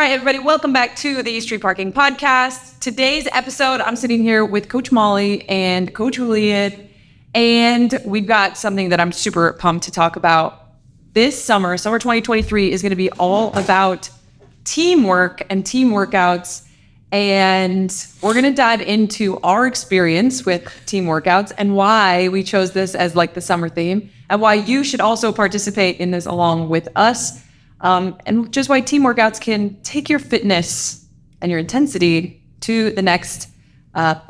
right, everybody, welcome back to the Street Parking Podcast. Today's episode, I'm sitting here with Coach Molly and Coach Julian, and we've got something that I'm super pumped to talk about. This summer 2023, is going to be all about teamwork and team workouts, and we're going to dive into our experience with team workouts and why we chose this as like the summer theme, and why you should also participate in this along with us. And just why team workouts can take your fitness and your intensity to the next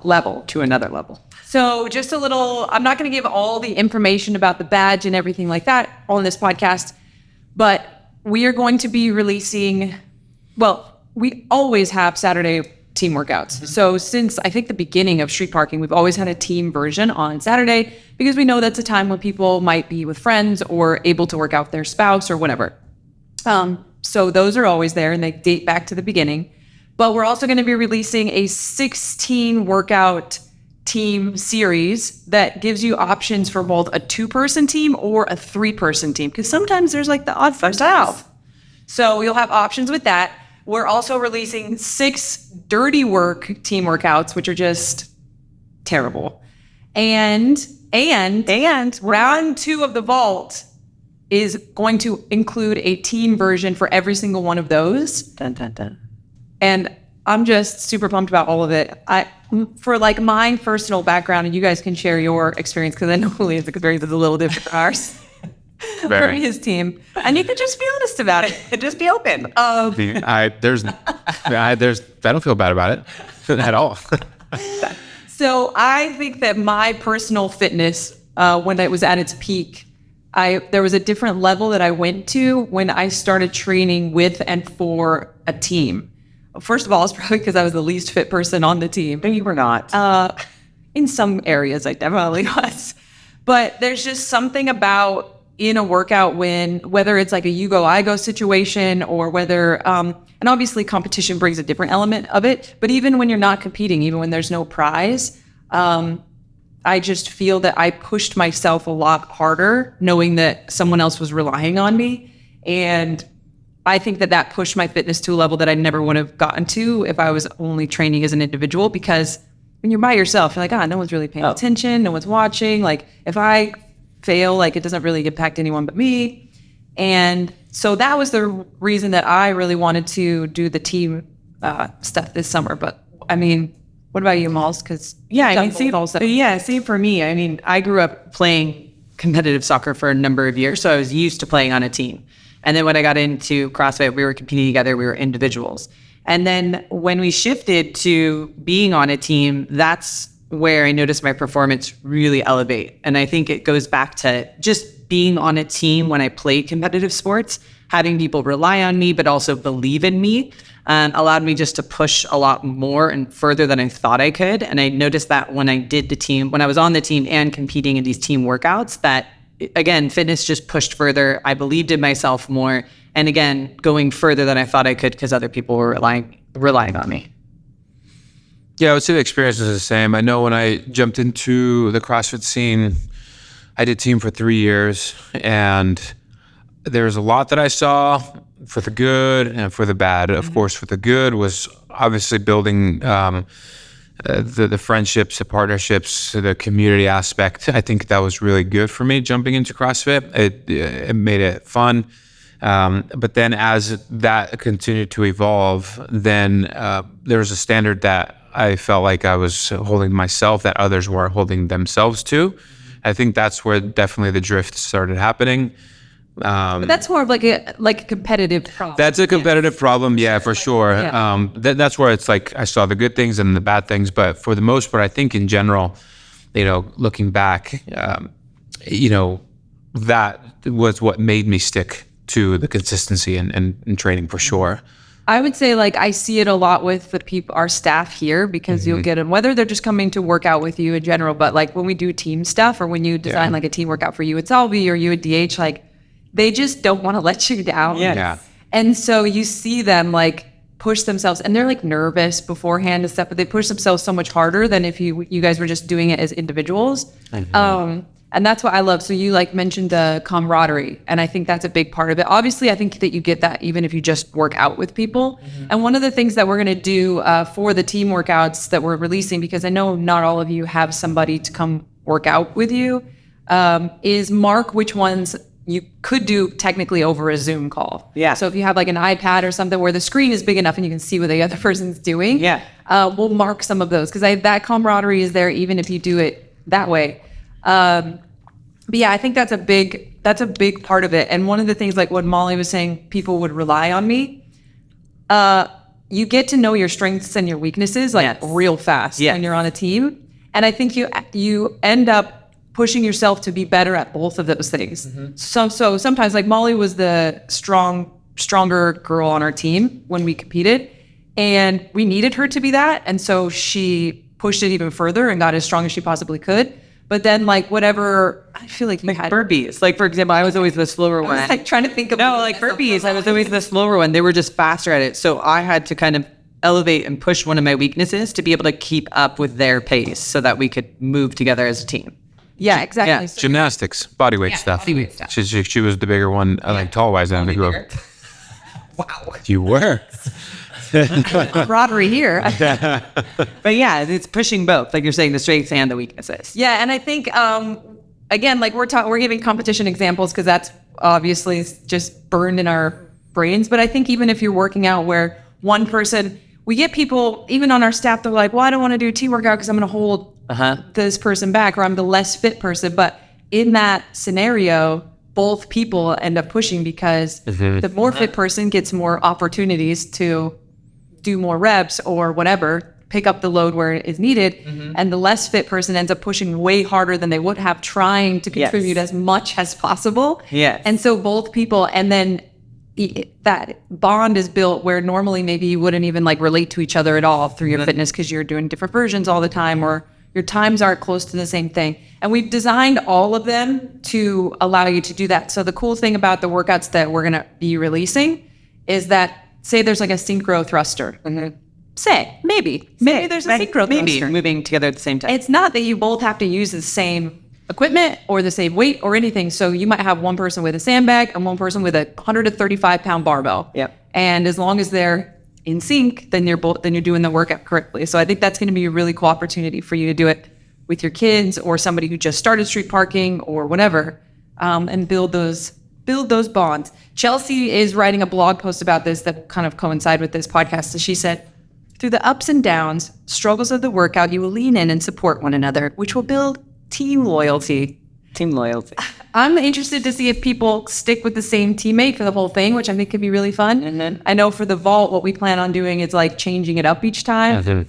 level. To another level. So just a little, I'm not going to give all the information about the badge and everything like that on this podcast, but we are going to be releasing, well, we always have Saturday team workouts. So since I think the beginning of Street Parking, we've always had a team version on Saturday because we know that's a time when people might be with friends or able to work out with their spouse or whatever. So those are always there and they date back to the beginning, but we're also going to be releasing a 16 workout team series that gives you options for both a 2-person team or a 3-person team. Cause sometimes there's like the odd folks out. So you'll have options with that. We're also releasing 6 dirty work team workouts, which are just terrible. And round 2 of the vault is going to include a team version for every single one of those. Dun, dun, dun. And I'm just super pumped about all of it. For like my personal background, and you guys can share your experience because I know Julian's experience is a little different from ours. For his team. And you could just be honest about it. Just be open. I don't feel bad about it at all. So I think that my personal fitness, when it was at its peak, there was a different level that I went to when I started training with and for a team. First of all, it's probably because I was the least fit person on the team. No, you were not. In some areas, I definitely was. But there's just something about in a workout whether it's like a you go, I go situation or whether, and obviously competition brings a different element of it. But even when you're not competing, even when there's no prize, I just feel that I pushed myself a lot harder knowing that someone else was relying on me. And I think that pushed my fitness to a level that I never would have gotten to if I was only training as an individual, because when you're by yourself, you're like, no one's really paying attention. No one's watching. Like if I fail, like it doesn't really impact anyone but me. And so that was the reason that I really wanted to do the team stuff this summer. But I mean, what about you, Malls? Because same for me. I mean, I grew up playing competitive soccer for a number of years, so I was used to playing on a team. And then when I got into CrossFit, we were competing together. We were individuals. And then when we shifted to being on a team, that's where I noticed my performance really elevate. And I think it goes back to just being on a team when I played competitive sports, having people rely on me, but also believe in me. Allowed me just to push a lot more and further than I thought I could. And I noticed that when I was on the team and competing in these team workouts, that again, fitness just pushed further. I believed in myself more. And again, going further than I thought I could because other people were relying on me. Yeah, I would say the experience is the same. I know when I jumped into the CrossFit scene, I did team for 3 years, and there's a lot that I saw for the good and for the bad. Of course, for the good was obviously building the friendships, the partnerships, the community aspect. I think that was really good for me jumping into CrossFit. It made it fun. But then as that continued to evolve, then there was a standard that I felt like I was holding myself that others weren't holding themselves to. I think that's where definitely the drift started happening. But that's more of like a competitive problem. That's a competitive problem, yeah, for sure. Yeah. That's where it's like I saw the good things and the bad things, but for the most part, I think in general, looking back, that was what made me stick to the consistency and training for sure. I would say like I see it a lot with the people, our staff here, because you'll get them, whether they're just coming to work out with you in general, but like when we do team stuff or when you design like a team workout for you at Salvi or you at DH, like they just don't want to let you down. Yeah. And so you see them like push themselves and they're like nervous beforehand and stuff, but they push themselves so much harder than if you guys were just doing it as individuals. And that's what I love. So you like mentioned the camaraderie, and I think that's a big part of it. Obviously, I think that you get that even if you just work out with people. And one of the things that we're going to do for the team workouts that we're releasing, because I know not all of you have somebody to come work out with you, is mark which ones you could do technically over a Zoom call. Yeah. So if you have like an iPad or something where the screen is big enough and you can see what the other person's doing, Yeah. we'll mark some of those, because that camaraderie is there even if you do it that way. But yeah, I think that's a big part of it. And one of the things, like what Molly was saying, people would rely on me. You get to know your strengths and your weaknesses like real fast when you're on a team. And I think you end up pushing yourself to be better at both of those things. So sometimes, like Molly was the stronger girl on our team when we competed, and we needed her to be that. And so she pushed it even further and got as strong as she possibly could. But then, like, whatever, I feel like you had burpees. Like, for example, I was always the slower one. I was like trying to think of Burpees. I was always the slower one. They were just faster at it. So I had to kind of elevate and push one of my weaknesses to be able to keep up with their pace so that we could move together as a team. Yeah, exactly. Yeah. So- Gymnastics, bodyweight stuff. bodyweight stuff. She was the bigger one, like tall-wise. I grew up. Wow. You were. camaraderie here. But yeah, it's pushing both, like you're saying, the strengths and the weaknesses. Yeah, and I think again, like we're giving competition examples because that's obviously just burned in our brains. But I think even if you're working out where one person, we get people even on our staff, they're like, "Well, I don't want to do a team workout because I'm going to hold this person back, or I'm the less fit person." But in that scenario, both people end up pushing because the more fit person gets more opportunities to do more reps or whatever, pick up the load where it is needed, and the less fit person ends up pushing way harder than they would have, trying to contribute as much as possible. Yes. And so both people, and then that bond is built where normally maybe you wouldn't even like relate to each other at all through your fitness because you're doing different versions all the time, or your times aren't close to the same thing. And we've designed all of them to allow you to do that. So the cool thing about the workouts that we're going to be releasing is that, say there's like a synchro thruster. Say, maybe there's a synchro thruster. Moving together at the same time. It's not that you both have to use the same equipment or the same weight or anything. So you might have one person with a sandbag and one person with a 135-pound barbell. Yep. And as long as they're in sync, then you're doing the workout correctly. So I think that's going to be a really cool opportunity for you to do it with your kids or somebody who just started street parking or whatever, and build those bonds. Chelsea is writing a blog post about this that kind of coincide with this podcast. So she said, "Through the ups and downs, struggles of the workout, you will lean in and support one another, which will build team loyalty." Team loyalty. I'm interested to see if people stick with the same teammate for the whole thing, which I think could be really fun. And then I know for the vault, what we plan on doing is like changing it up each time,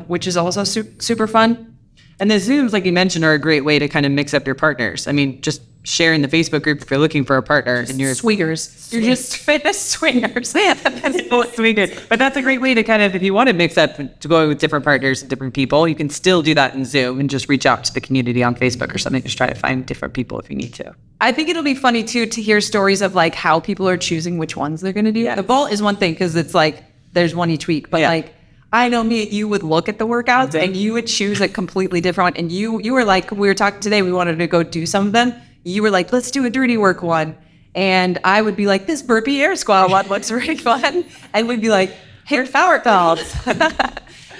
which is also super fun. And the Zooms, like you mentioned, are a great way to kind of mix up your partners. I mean, just share in the Facebook group if you're looking for a partner and you're Swingers. You're just fitness swingers. swingers. But that's a great way to kind of, if you want to mix up to go with different partners and different people, you can still do that in Zoom and just reach out to the community on Facebook or something. Just try to find different people if you need to. I think it'll be funny too to hear stories of like how people are choosing which ones they're going to do. Yeah. The vault is one thing because it's like there's one each week, but like I know me and you would look at the workouts and you would choose a completely different one. And you were like, we were talking today, we wanted to go do some of them. You were like, let's do a dirty work one. And I would be like, this burpee air squat one looks really fun. And we'd be like, hair power calls.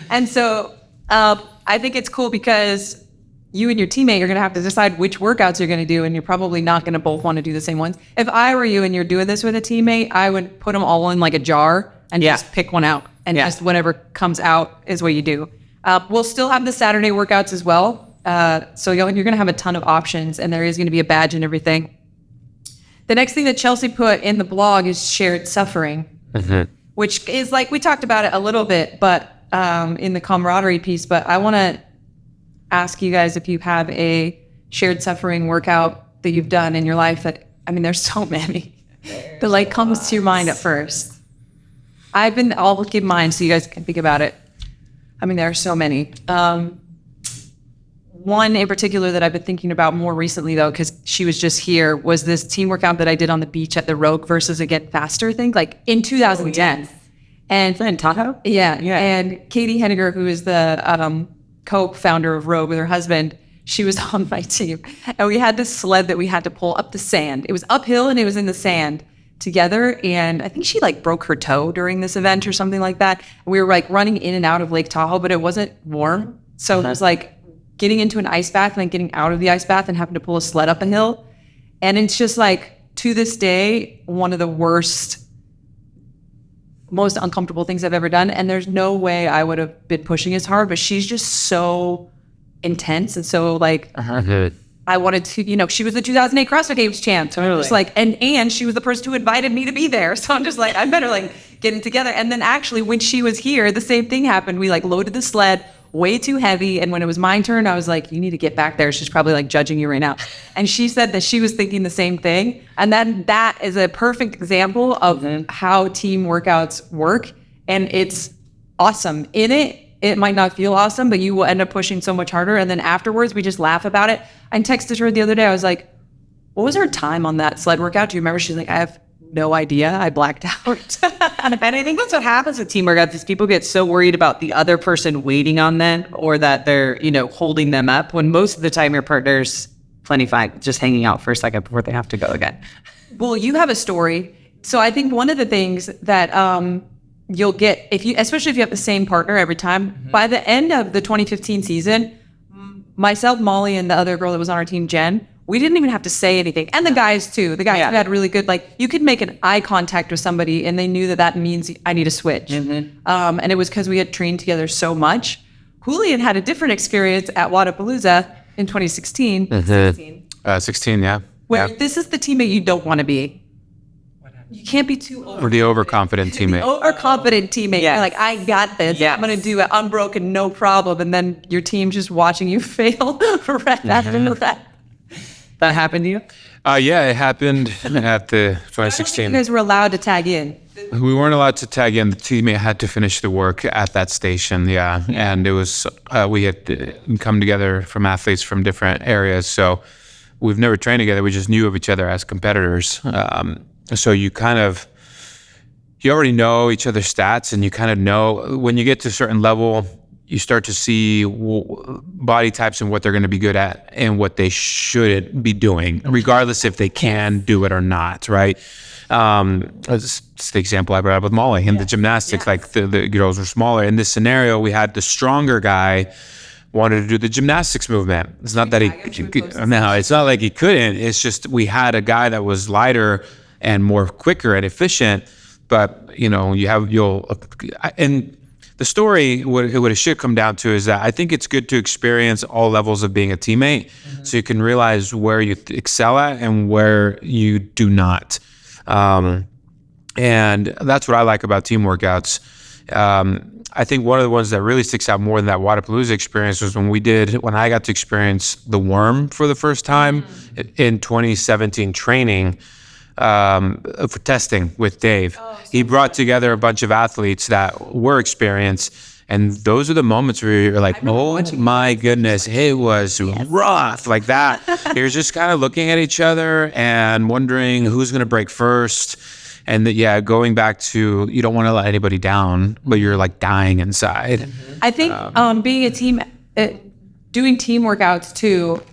And so I think it's cool because you and your teammate are going to have to decide which workouts you're going to do. And you're probably not going to both want to do the same ones. If I were you and you're doing this with a teammate, I would put them all in like a jar and just pick one out. And just whatever comes out is what you do. We'll still have the Saturday workouts as well. So you're going to have a ton of options, and there is going to be a badge and everything. The next thing that Chelsea put in the blog is shared suffering, which is like, we talked about it a little bit, but in the camaraderie piece, but I want to ask you guys if you have a shared suffering workout that you've done in your life that, I mean, there's so many that like comes to your mind at first. I'll give mine so you guys can think about it. I mean, there are so many. One in particular that I've been thinking about more recently, though, because she was just here, was this team workout that I did on the beach at the Rogue versus a Get Faster thing, like in 2010. And in Tahoe? Yeah. And Katie Henniger, who is the co-founder of Rogue with her husband, She was on my team. And we had this sled that we had to pull up the sand. It was uphill and it was in the sand together. And I think she like broke her toe during this event or something like that. We were like running in and out of Lake Tahoe, but it wasn't warm. So it was like getting into an ice bath and then getting out of the ice bath and having to pull a sled up a hill. And it's just like, to this day, one of the worst, most uncomfortable things I've ever done. And there's no way I would have been pushing as hard, but she's just so intense. And so like, I wanted to, she was the 2008 CrossFit Games champ. So I'm just like, and she was the person who invited me to be there. So I'm just like, I better like get it together. And then actually when she was here, the same thing happened. We like loaded the sled way too heavy. And when it was my turn, I was like, you need to get back there. She's probably like judging you right now. And she said that she was thinking the same thing. And then that is a perfect example of how team workouts work. And it's awesome. In it might not feel awesome, but you will end up pushing so much harder. And then afterwards, we just laugh about it. I texted her the other day. I was like, what was her time on that sled workout? Do you remember? She's like, I have no idea. I blacked out. And I think that's what happens with team workouts is people get so worried about the other person waiting on them or that they're, holding them up when most of the time your partner's plenty fine, just hanging out for a second before they have to go again. Well, you have a story. So I think one of the things that you'll get, especially if you have the same partner every time, by the end of the 2015 season, myself, Molly, and the other girl that was on our team, Jen, we didn't even have to say anything. And the guys too. The guys had really good, you could make an eye contact with somebody and they knew that means I need to switch. And it was because we had trained together so much. Julian had a different experience at Wadapalooza in 2016. 16, yeah. Where this is the teammate you don't want to be. You can't be too Or the overconfident teammate. Overconfident teammate. You're like, I got this. Yes. I'm going to do it unbroken, no problem. And then your team's just watching you fail right after that. That happened to you? Yeah, it happened at the You 2016. guys were allowed to tag in. We weren't allowed to tag in. The teammate had to finish the work at that station. Yeah, and it was we had come together from athletes from different areas, so we've never trained together. We just knew of each other as competitors. So you already know each other's stats, and you kind of know when you get to a certain level, you start to see body types and what they're going to be good at and what they should be doing, regardless if they can do it or not, right? It's the example I brought up with Molly in the gymnastics, like the girls were smaller. In this scenario, we had the stronger guy wanted to do the gymnastics movement. It's not that it's not like he couldn't. It's just we had a guy that was lighter and more quicker and efficient, but and the story, what it should come down to is that I think it's good to experience all levels of being a teammate so you can realize where you excel at and where you do not. And that's what I like about team workouts. I think one of the ones that really sticks out more than that Wadapalooza experience was when I got to experience the worm for the first time in 2017 training for testing with Dave. He brought together a bunch of athletes that were experienced, and those are the moments where you're like, oh my goodness, it was rough like that. You're just kind of looking at each other and wondering who's going to break first. And going back to, you don't want to let anybody down, but you're like dying inside. I think being a team, doing team workouts too,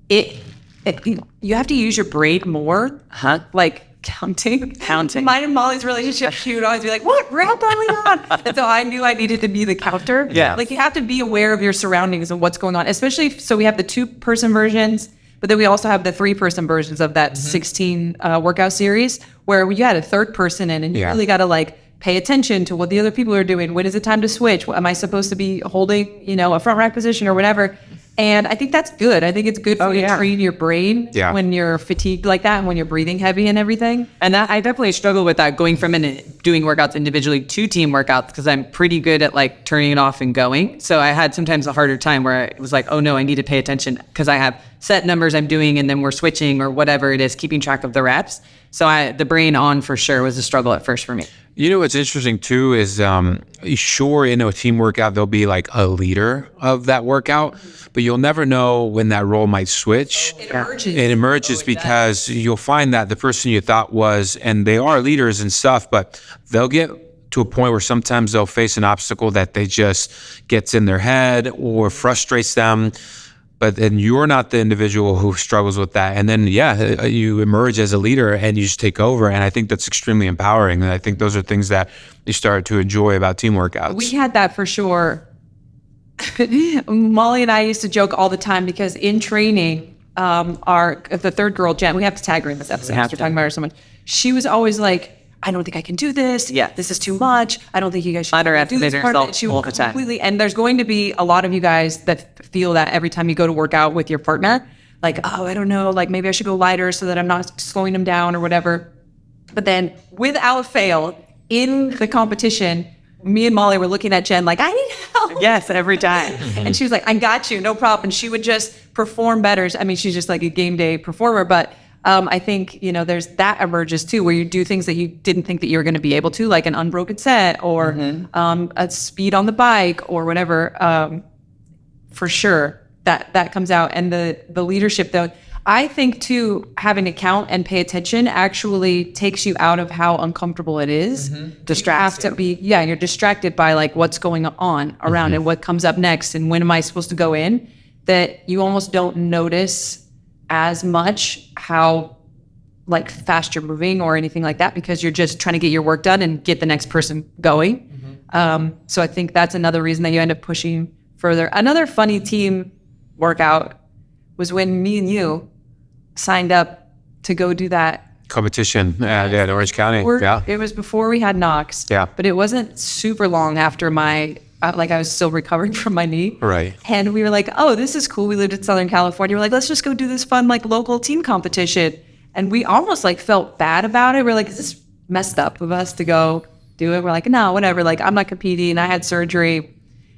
you have to use your brain more. Like counting. Mine and Molly's relationship, she would always be like, what round are we on? And so I knew I needed to be the counter. Yeah. Like you have to be aware of your surroundings and what's going on, especially, so we have the 2-person versions, but then we also have the 3-person versions of that 16 workout series where you had a third person in and you really got to pay attention to what the other people are doing. When is it time to switch? Am I supposed to be holding, a front rack position or whatever? And I think that's good. I think it's good for you to train your brain when you're fatigued like that and when you're breathing heavy and everything. And that I definitely struggle with that, going from doing workouts individually to team workouts, because I'm pretty good at turning it off and going. So I had sometimes a harder time where it was like, oh no, I need to pay attention because I have set numbers I'm doing and then we're switching or whatever it is, keeping track of the reps. So the brain on for sure was a struggle at first for me. You know what's interesting too is sure, in a team workout there'll be a leader of that workout, but you'll never know when that role might switch. It emerges because you'll find that the person you thought was, and they are leaders and stuff, but they'll get to a point where sometimes they'll face an obstacle that they just gets in their head or frustrates them. but then you're not the individual who struggles with that. And then, you emerge as a leader and you just take over. And I think that's extremely empowering. And I think those are things that you start to enjoy about team workouts. We had that for sure. Molly and I used to joke all the time because in training, the third girl, Jen, we have to tag her in this episode because we're talking about her so much. She was always like, I don't think I can do this. Yeah. This is too much. I don't think you guys should do this part of it. She all the time. completely, and there's going to be a lot of you guys that feel that every time you go to work out with your partner, like, oh, I don't know, like maybe I should go lighter so that I'm not slowing them down or whatever. But then without fail, in the competition, me and Molly were looking at Jen like, I need help. Yes, every time. And she was like, I got you, no problem. And she would just perform better. I mean, she's just like a game day performer, but I think, there's that emerges too, where you do things that you didn't think that you were going to be able to, like an unbroken set or a speed on the bike or whatever. For sure, that comes out. And the leadership, though, I think too, having to count and pay attention actually takes you out of how uncomfortable it is. You're distracted by like what's going on around and what comes up next and when am I supposed to go in, that you almost don't notice as much how like fast you're moving or anything like that because you're just trying to get your work done and get the next person going. So I think that's another reason that you end up pushing further. Another funny team workout was when me and you signed up to go do that competition in Orange County. It was before we had Knox. Yeah. But it wasn't super long after I was still recovering from my knee. Right. And we were like, oh, this is cool. We lived in Southern California. We're like, let's just go do this fun, like local team competition. And we almost like felt bad about it. We're like, is this messed up of us to go do it? We're like, no, whatever. Like, I'm not competing. I had surgery.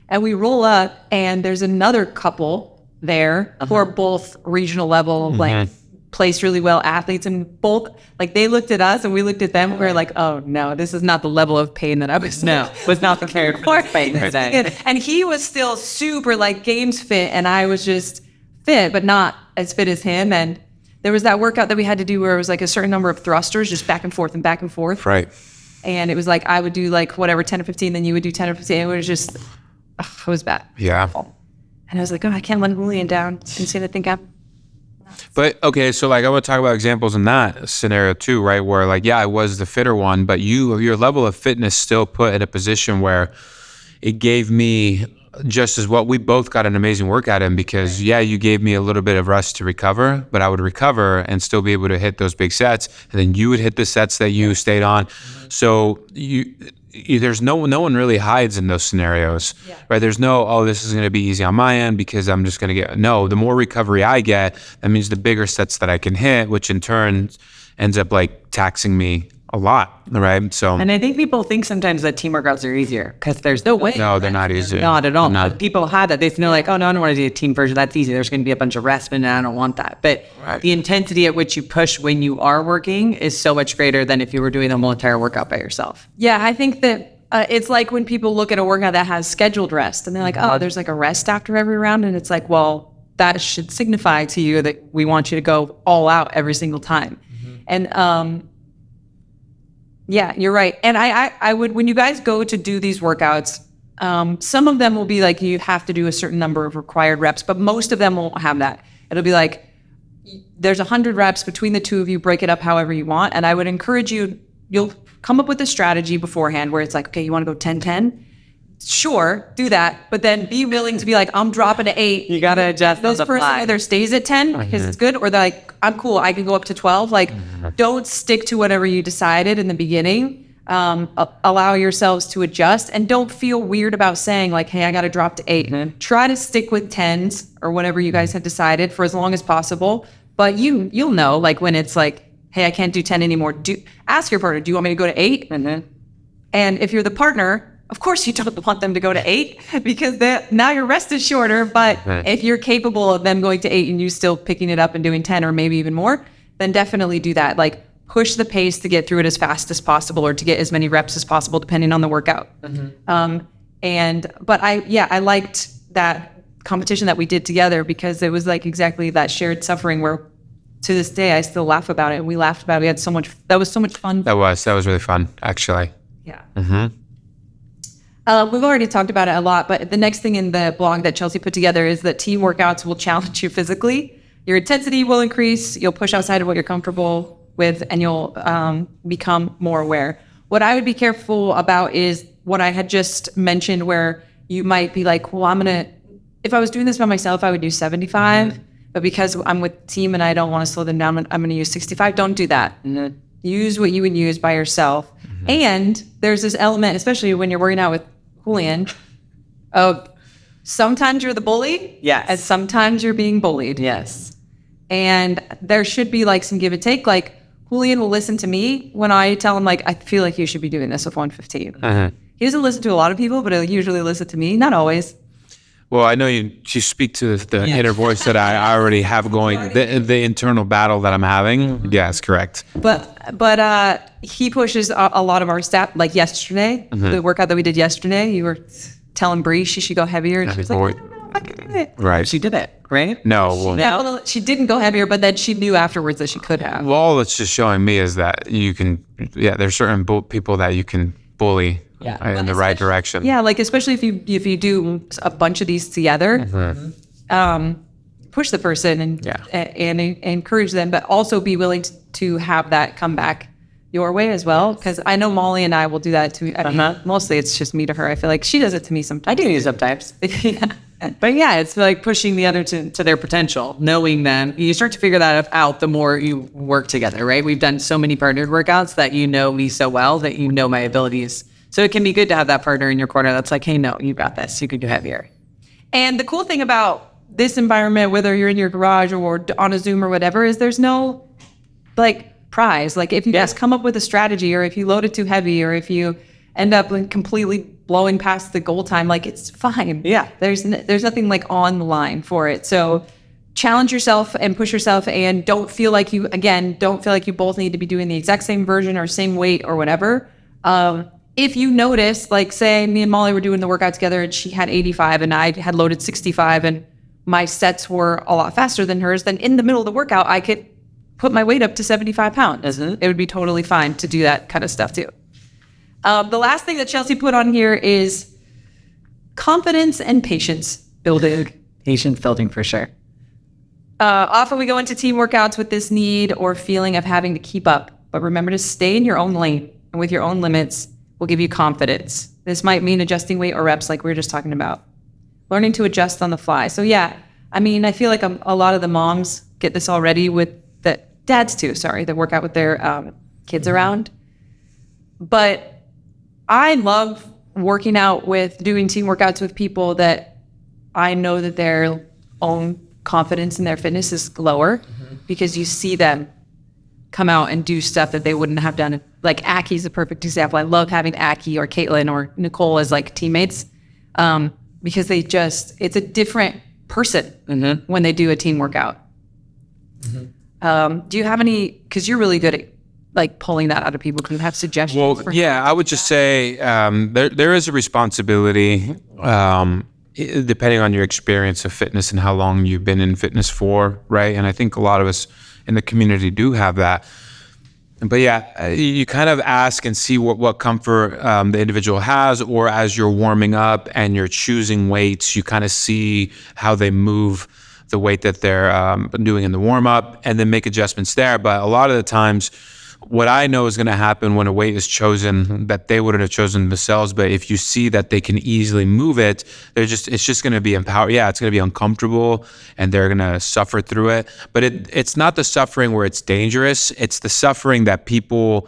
And we roll up and there's another couple there who are both regional level, like placed really well athletes, and both like they looked at us and we looked at them. We were like, oh no, this is not the level of pain that I was not prepared for pain today. And he was still super like games fit, and I was just fit, but not as fit as him. And there was that workout that we had to do where it was like a certain number of thrusters, just back and forth and back and forth. Right. And it was like I would do like whatever 10 or 15, then you would do 10 or 15. It was just, it was bad. Yeah. And I was like, oh, I can't let Julian down. And say that think I'm. But okay, so like I want to talk about examples in that scenario too, right? Where like, I was the fitter one, but your level of fitness still put in a position where it gave me just as well. We both got an amazing workout in because you gave me a little bit of rest to recover, but I would recover and still be able to hit those big sets, and then you would hit the sets that you stayed on. So there's no one really hides in those scenarios, right? There's no, oh, this is going to be easy on my end because I'm just going to get, no, the more recovery I get, that means the bigger sets that I can hit, which in turn ends up like taxing me a lot, right? So, and I think people think sometimes that team workouts are easier because there's no way. No, they're not easy. Not at all. People had that. They feel like, oh no, I don't want to do a team version. That's easy. There's going to be a bunch of rest, and I don't want that. But the intensity at which you push when you are working is so much greater than if you were doing the whole entire workout by yourself. Yeah, I think that it's like when people look at a workout that has scheduled rest and they're like, oh, there's like a rest after every round. And it's like, well, that should signify to you that we want you to go all out every single time. And yeah, you're right. And I would, when you guys go to do these workouts, some of them will be like, you have to do a certain number of required reps, but most of them won't have that. It'll be like, there's 100 reps between the two of you, break it up however you want. And I would encourage you'll come up with a strategy beforehand where it's like, okay, you want to go 10-10? Sure, do that. But then be willing to be like, I'm dropping to 8. You got to adjust. This person either stays at 10 because it's good, or they're like, I'm cool, I can go up to 12. Like, don't stick to whatever you decided in the beginning. Allow yourselves to adjust, and don't feel weird about saying like, hey, I got to drop to 8. Try to stick with 10s or whatever you guys have decided for as long as possible. But you'll know like when it's like, hey, I can't do 10 anymore. Ask your partner, do you want me to go to 8? And if you're the partner, of course you don't want them to go to 8 because now your rest is shorter. But if you're capable of them going to 8 and you still picking it up and doing 10 or maybe even more, then definitely do that. Like push the pace to get through it as fast as possible or to get as many reps as possible, depending on the workout. But I liked that competition that we did together because it was like exactly that shared suffering where to this day I still laugh about it. We laughed about it. We had so much. That was so much fun. That was really fun, actually. Yeah. We've already talked about it a lot, but the next thing in the blog that Chelsea put together is that team workouts will challenge you physically. Your intensity will increase. You'll push outside of what you're comfortable with, and you'll become more aware. What I would be careful about is what I had just mentioned, where you might be like, well, if I was doing this by myself, I would do 75. But because I'm with team and I don't want to slow them down, I'm going to use 65. Don't do that. Use what you would use by yourself. And there's this element, especially when you're working out with Julian, of sometimes you're the bully. Yes. And sometimes you're being bullied. Yes. And there should be like some give and take. Like Julian will listen to me when I tell him, like, I feel like you should be doing this with 115. He doesn't listen to a lot of people, but he'll usually listen to me. Not always. Well, I know you speak to the inner voice that I already have going, the internal battle that I'm having. Yes, correct. But he pushes a lot of our staff. Like yesterday, the workout that we did yesterday, you were telling Bree she should go heavier, and she was like, no, I can do it. Right. She did it, right? No. Well, Well, she didn't go heavier, but then she knew afterwards that she could have. well, all it's just showing me is that you can, there's certain people that you can bully in the right direction. Yeah, like especially if you do a bunch of these together, push the person and encourage them, but also be willing to have that come back your way as well. Because I know Molly and I will do that too. I mean, mostly it's just me to her. I feel like she does it to me sometimes. I do sometimes. But yeah, it's like pushing the other to their potential, knowing them. You start to figure that out the more you work together, right? We've done so many partnered workouts that you know me so well that you know my abilities. So it can be good to have that partner in your corner that's like, hey, no, you got this. You could do heavier. And the cool thing about this environment, whether you're in your garage or on a Zoom or whatever, is there's no like prize. Like if you just come up with a strategy, or if you load it too heavy, or if you end up like completely blowing past the goal time, like it's fine. Yeah. There's nothing like on the line for it. So challenge yourself and push yourself, and don't feel like you both need to be doing the exact same version or same weight or whatever. If you notice, like say me and Molly were doing the workout together and she had 85 and I had loaded 65 and my sets were a lot faster than hers, then in the middle of the workout, I could put my weight up to 75 pounds. It would be totally fine to do that kind of stuff too. The last thing that Chelsea put on here is confidence and patience building. Patience building for sure. Often we go into team workouts with this need or feeling of having to keep up, but remember to stay in your own lane and with your own limits will give you confidence. This might mean adjusting weight or reps like we were just talking about. Learning to adjust on the fly. So yeah, I mean, I feel like a lot of the moms get this already with the dads too, that work out with their kids around. But I love working out doing team workouts with people that I know that their own confidence in their fitness is lower, because you see them come out and do stuff that they wouldn't have done. Like Aki's a perfect example. I love having Aki or Caitlin or Nicole as like teammates, because it's a different person when they do a team workout. Do you have any, because you're really good at like pulling that out of people, can you have suggestions? Well, yeah, I would just say there is a responsibility, depending on your experience of fitness and how long you've been in fitness for, right? And I think a lot of us in the community do have that. But yeah, you kind of ask and see what comfort the individual has, or as you're warming up and you're choosing weights, you kind of see how they move the weight that they're doing in the warm up, and then make adjustments there. But a lot of the times, what I know is going to happen when a weight is chosen that they wouldn't have chosen themselves, but if you see that they can easily move it, it's just going to be empowered. Yeah, it's going to be uncomfortable and they're going to suffer through it. But it's not the suffering where it's dangerous. It's the suffering that people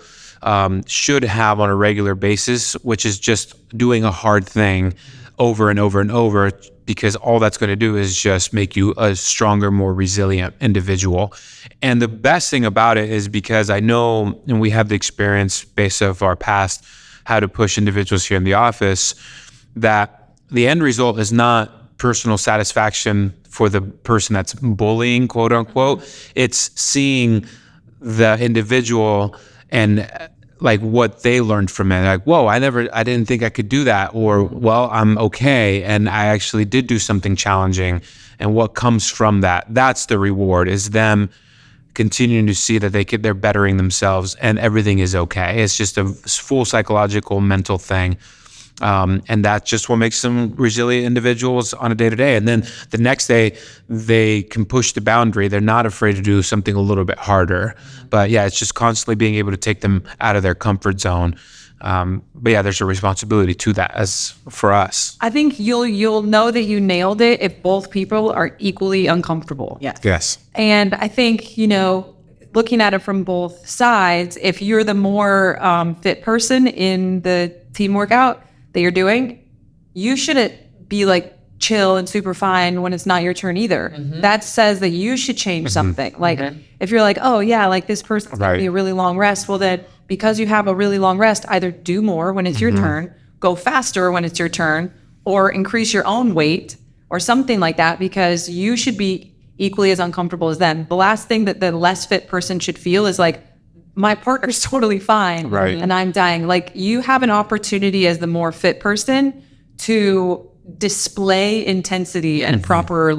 should have on a regular basis, which is just doing a hard thing over and over and over, because all that's going to do is just make you a stronger, more resilient individual. And the best thing about it is, because I know, and we have the experience based off our past, how to push individuals here in the office, that the end result is not personal satisfaction for the person that's bullying, quote unquote. It's seeing the individual and like what they learned from it. Like, whoa, I didn't think I could do that. Or, well, I'm okay. And I actually did do something challenging. And what comes from that, that's the reward, is them continuing to see that they're bettering themselves and everything is okay. It's just a full psychological, mental thing. And that's just what makes them resilient individuals on a day-to-day. And then the next day, they can push the boundary. They're not afraid to do something a little bit harder. But yeah, it's just constantly being able to take them out of their comfort zone. But yeah, there's a responsibility to that as for us. I think you'll know that you nailed it if both people are equally uncomfortable. Yes. And I think, looking at it from both sides, if you're the more fit person in the team workout that you're doing, you shouldn't be like chill and super fine when it's not your turn either. That says that you should change something. Like if you're like, oh yeah, like this person's gonna be a really long rest, well then because you have a really long rest, either do more when it's your turn, go faster when it's your turn, or increase your own weight or something like that, because you should be equally as uncomfortable as them. The last thing that the less fit person should feel is like, my partner's totally fine and I'm dying. Like, you have an opportunity as the more fit person to display intensity and proper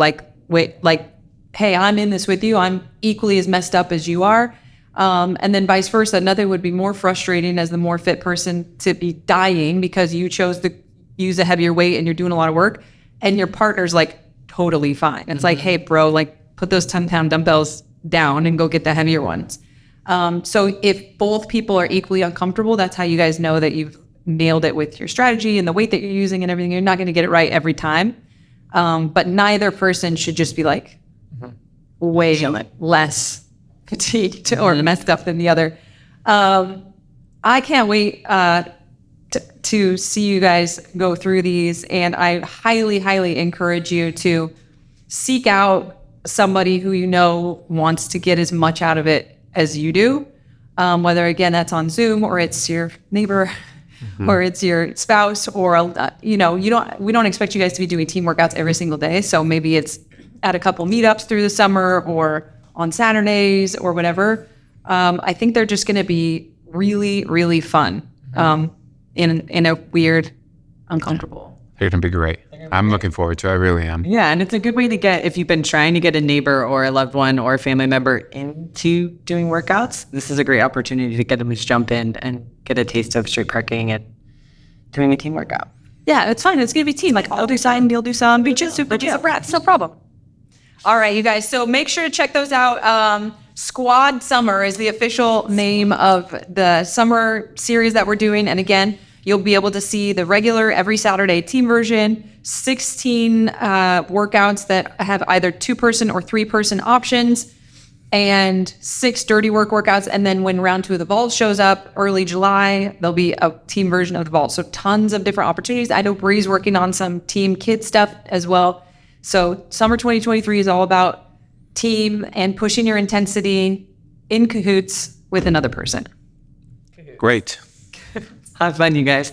hey, I'm in this with you. I'm equally as messed up as you are. And then vice versa. Nothing would be more frustrating as the more fit person to be dying because you chose to use a heavier weight and you're doing a lot of work and your partner's like totally fine. It's like, hey bro, like put those 10-pound dumbbells down and go get the heavier ones. So if both people are equally uncomfortable, that's how you guys know that you've nailed it with your strategy and the weight that you're using and everything. You're not going to get it right every time. But neither person should just be like way less fatigued or messed up than the other. I can't wait to see you guys go through these. And I highly, highly encourage you to seek out somebody who you know wants to get as much out of it as you do, whether again that's on Zoom or it's your neighbor or it's your spouse or we don't expect you guys to be doing team workouts every single day. So maybe it's at a couple meetups through the summer or on Saturdays or whatever. I think they're just going to be really, really fun in a weird, uncomfortable. They're going to be great. I'm looking forward to it. I really am. Yeah, and it's a good way to get, if you've been trying to get a neighbor or a loved one or a family member into doing workouts, this is a great opportunity to get them to jump in and get a taste of street parking and doing a team workout. Yeah, it's fine. It's going to be team. Like, I'll do some, you'll do some. Be just super rats, no problem. All right, you guys. So make sure to check those out. Squad Summer is the official name of the summer series that we're doing. And again, you'll be able to see the regular every Saturday team version, 16 workouts that have either 2-person or 3-person options, and 6 dirty work workouts. And then when round 2 of the vault shows up early July, there'll be a team version of the vault. So tons of different opportunities. I know Bree's working on some team kid stuff as well. So summer 2023 is all about team and pushing your intensity in cahoots with another person. Great. Have fun, you guys.